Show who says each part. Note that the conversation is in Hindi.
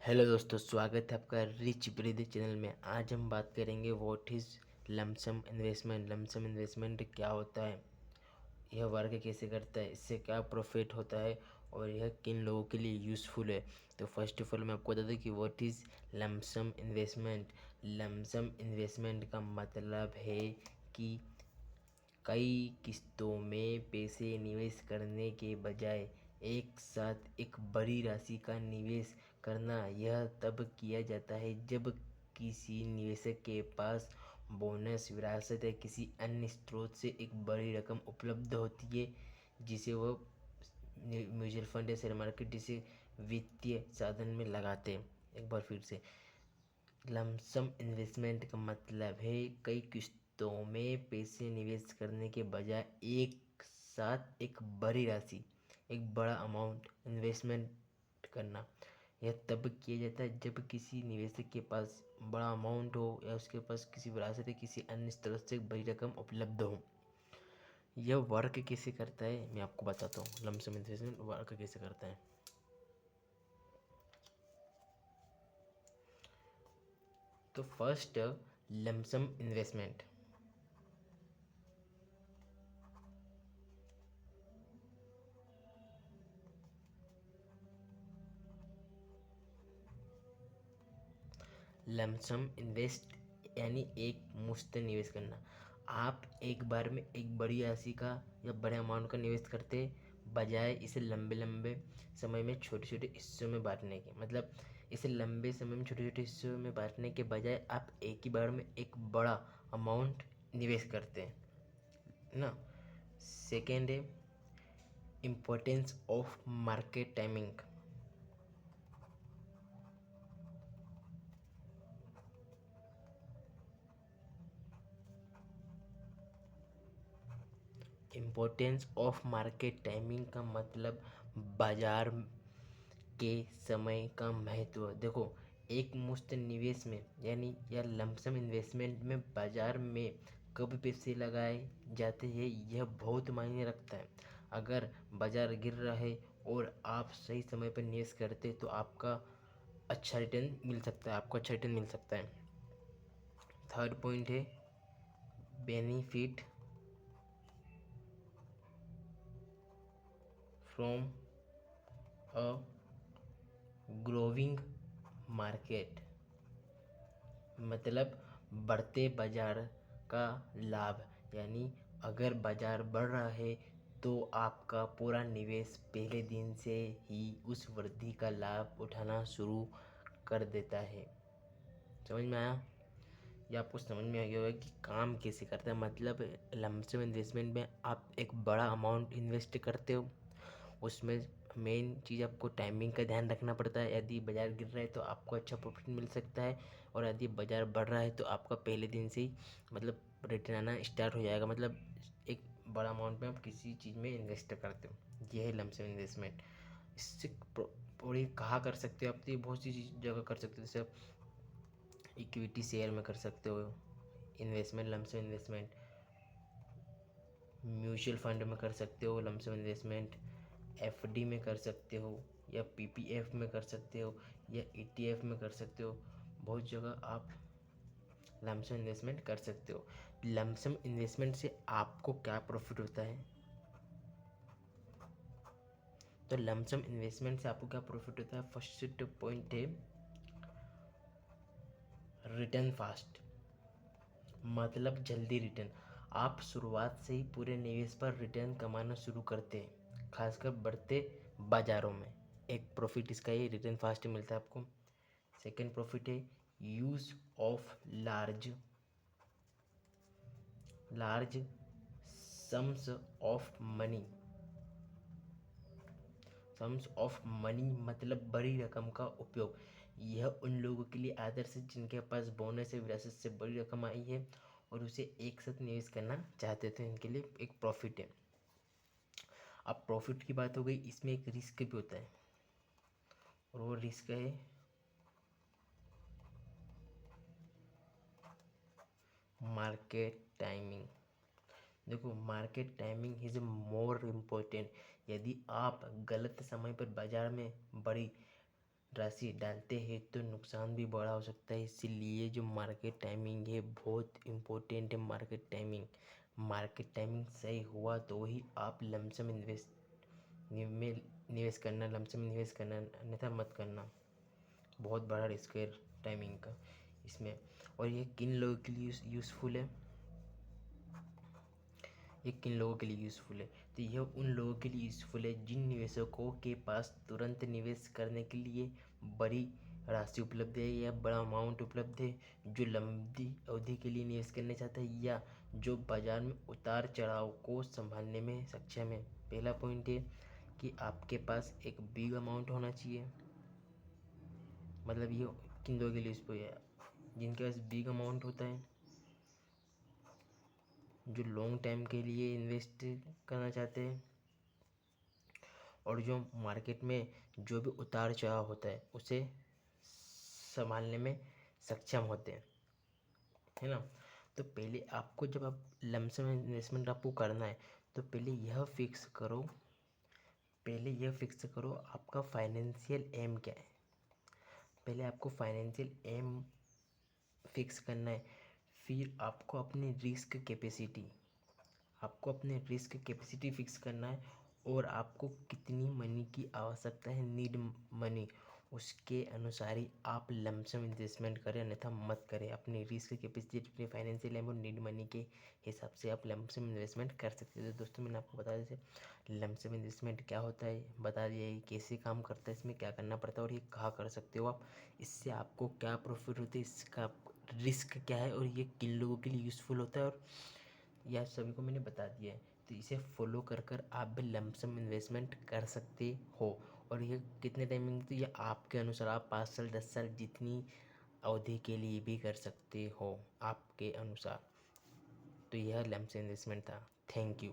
Speaker 1: हेलो दोस्तों, स्वागत है आपका रिच ब्रीद चैनल में। आज हम बात करेंगे what is lump sum investment. Lump sum investment क्या होता है, यह वर्क कैसे करता है, इससे क्या प्रॉफिट होता है और यह किन लोगों के लिए यूज़फुल है। तो फर्स्ट ऑफ ऑल मैं आपको बता दूं कि what is lump sum investment. Lump sum investment का मतलब है कि कई किस्तों में पैसे निवेश करने के बजाय एक साथ एक बड़ी राशि का निवेश करना। यह तब किया जाता है जब किसी निवेशक के पास बोनस, विरासत या किसी अन्य स्रोत से एक बड़ी रकम उपलब्ध होती है जिसे वह म्यूचुअल फंड या शेयर मार्केट जैसे वित्तीय साधन में लगाते हैं। एक बार फिर से, लमसम इन्वेस्टमेंट का मतलब है कई किस्तों में पैसे निवेश करने के बजाय एक साथ एक बड़ी राशि, एक बड़ा अमाउंट इन्वेस्टमेंट करना। यह तब किया जाता है जब किसी निवेशक के पास बड़ा अमाउंट हो या उसके पास किसी विरासत या किसी अन्य स्रोत से एक बड़ी रकम उपलब्ध हो। यह वर्क कैसे करता है मैं आपको बताता हूँ। लमसम इन्वेस्टमेंट वर्क कैसे करता है। तो first, lump sum investment. Lump sum invest यानी एक मुश्त निवेश करना। आप एक बार में एक बड़ी राशि का या बड़े अमाउंट का निवेश करते बजाय इसे लंबे लंबे समय में छोटे छोटे हिस्सों में बांटने के। मतलब इसे लंबे समय में छोटे छोटे हिस्सों में बांटने के बजाय आप एक ही बार में एक बड़ा अमाउंट निवेश करते हैं ना। सेकेंड है importance of market timing. Importance of market timing का मतलब बाजार के समय का महत्व। देखो, एक मुश्त निवेश में यानी या लमसम इन्वेस्टमेंट में बाजार में कब पैसे लगाए जाते हैं यह बहुत मायने रखता है। अगर बाजार गिर रहा है और आप सही समय पर निवेश करते तो आपका अच्छा रिटर्न मिल सकता है, आपको अच्छा रिटर्न मिल सकता है। थर्ड पॉइंट है benefit from a growing market. मतलब बढ़ते बाजार का लाभ। यानी अगर बाजार बढ़ रहा है तो आपका पूरा निवेश पहले दिन से ही उस वृद्धि का लाभ उठाना शुरू कर देता है। समझ में आया? ये आपको समझ में आ गया होगा कि काम कैसे करता है। मतलब लमसम इन्वेस्टमेंट में आप एक बड़ा अमाउंट इन्वेस्ट करते हो, उसमें मेन चीज़ आपको टाइमिंग का ध्यान रखना पड़ता है। यदि बाज़ार गिर रहा है तो आपको अच्छा प्रॉफिट मिल सकता है, और यदि बाज़ार बढ़ रहा है तो आपका पहले दिन से ही मतलब रिटर्न आना स्टार्ट हो जाएगा। मतलब एक बड़ा अमाउंट में आप किसी चीज़ में इन्वेस्ट करते हो, ये है लमसम इन्वेस्टमेंट। इससे पूरी कहाँ कर सकते हो आप, तो ये बहुत सी जगह कर सकते हो। जैसे इक्विटी शेयर में कर सकते हो investment, lump sum investment. Mutual fund में कर सकते हो लमसम इन्वेस्टमेंट। एफडी में कर सकते हो, या पीपीएफ में कर सकते हो, या ईटीएफ में कर सकते हो। बहुत जगह आप लमसम इन्वेस्टमेंट कर सकते हो। लमसम इन्वेस्टमेंट से आपको क्या प्रॉफिट होता है? तो लमसम इन्वेस्टमेंट से आपको क्या प्रॉफिट होता है? फर्स्ट पॉइंट है रिटर्न फास्ट। मतलब जल्दी रिटर्न। आप शुरुआत से ही पूरे निवेश पर रिटर्न कमाना शुरू करते हैं, खासकर बढ़ते बाजारों में। एक प्रॉफिट इसका ये रिटर्न फास्ट मिलता है आपको। सेकंड प्रॉफिट है use of large large sums of money. Sums of money मतलब बड़ी रकम का उपयोग। यह उन लोगों के लिए आदर्श है जिनके पास बोनस या विरासत से बड़ी रकम आई है और उसे एक साथ निवेश करना चाहते थे। इनके लिए एक प्रॉफिट है। अब प्रॉफिट की बात हो गई, इसमें एक रिस्क भी होता है, और वो रिस्क है मार्केट टाइमिंग। देखो, market timing is more important. यदि आप गलत समय पर बाजार में बड़ी राशि डालते हैं तो नुकसान भी बड़ा हो सकता है। इसीलिए जो मार्केट टाइमिंग है बहुत इम्पोर्टेंट है। मार्केट टाइमिंग सही हुआ तो ही आप लमसम में निवेश करना, लमसम में निवेश करना, अन्यथा मत करना। बहुत बड़ा रिस्क है टाइमिंग का इसमें। और ये किन लोगों के लिए यूज़फुल है, ये किन लोगों के लिए यूज़फुल है, तो यह उन लोगों के लिए यूज़फुल है जिन निवेशकों के पास तुरंत निवेश करने के लिए बड़ी राशि उपलब्ध है या बड़ा अमाउंट उपलब्ध है, जो लंबी अवधि के लिए निवेश करना चाहता है या जो बाजार में उतार चढ़ाव को संभालने में सक्षम है। पहला पॉइंट है कि आपके पास एक बिग अमाउंट होना चाहिए। मतलब ये किन लोगों के लिए यूज़फुल है, जिनके पास बिग अमाउंट होता है, जो लॉन्ग टाइम के लिए इन्वेस्ट करना चाहते हैं और जो मार्केट में जो भी उतार चढ़ाव होता है उसे संभालने में सक्षम होते हैं, है ना। तो पहले आपको, जब आप लमसम इन्वेस्टमेंट आपको करना है तो पहले यह फिक्स करो आपका फाइनेंशियल एम क्या है। पहले आपको फाइनेंशियल एम फिक्स करना है। फिर आपको अपनी रिस्क कैपेसिटी फिक्स करना है और आपको कितनी मनी की आवश्यकता है, नीड मनी, उसके अनुसार ही आप लमसम इन्वेस्टमेंट करें, अन्यथा मत करें। अपनी रिस्क कैपेसिटी, अपनी फाइनेंशियल एम और नीड मनी के हिसाब से आप लमसम इन्वेस्टमेंट कर सकते हैं। तो दोस्तों मैंने आपको बता दिया लमसम इन्वेस्टमेंट क्या होता है, बता दिया ये कैसे काम करता है, इसमें क्या करना पड़ता है और ये कहाँ कर सकते हो आप, इससे आपको क्या प्रॉफिट होता है, इसका रिस्क क्या है और ये किन लोगों के लिए यूज़फुल होता है, और यह सभी को मैंने बता दिया है। तो इसे फॉलो कर कर आप भी लमसम इन्वेस्टमेंट कर सकते हो। और ये कितने टाइमिंग, तो ये आपके अनुसार, आप 5 साल 10 साल जितनी अवधि के लिए भी कर सकते हो आपके अनुसार। तो यह लमसम इन्वेस्टमेंट था। Thank you.